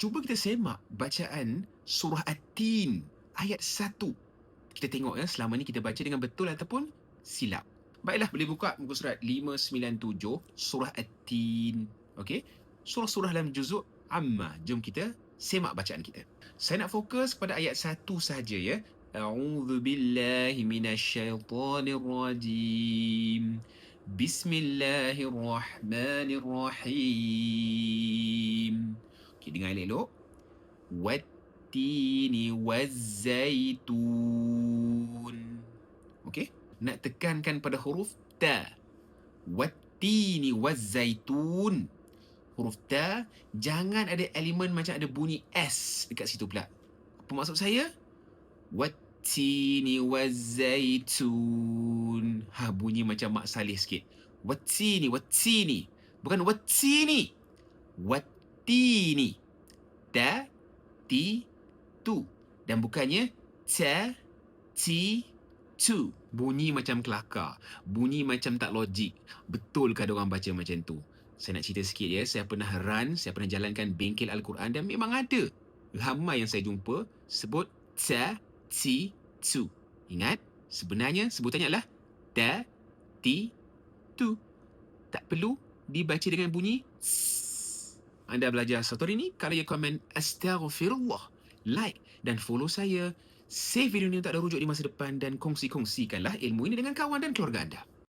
Cuba kita semak bacaan surah At-Tin ayat 1. Kita tengok ya, selama ni kita baca dengan betul ataupun silap. Baiklah, boleh buka muka surat 597 surah At-Tin. Okey. Surah-surah dalam juzuk Amma. Jom kita semak bacaan kita. Saya nak fokus pada ayat 1 saja ya. A'udzu billahi minasyaitonir rajim. Bismillahirrahmanirrahim. Okey, dengar elok-elok. Wattini wazzaitun. Okey, nak tekankan pada huruf ta. Wattini wazzaitun. Huruf ta, jangan ada elemen macam ada bunyi S dekat situ pula. Apa maksud saya? Wattini wazzaitun. Bunyi macam mak salih sikit. Wattini, wattini. Bukan wattini. Wattini. Ta, ti, tu. Dan bukannya ta, ti, tu. Bunyi macam kelakar. Bunyi macam tak logik. Betulkah ada orang baca macam tu? Saya nak cerita sikit ya. Saya pernah saya pernah jalankan bengkel Al-Quran dan memang ada. Ramai yang saya jumpa sebut ta, ti, tu. Ingat, sebenarnya sebutannya adalah ta, ti, tu. Tak perlu dibaca dengan bunyi s. Anda belajar satu hari ini, kalau ya komen astaghfirullah, like dan follow saya. Save video ini untuk ada rujuk di masa depan dan kongsi-kongsikanlah ilmu ini dengan kawan dan keluarga anda.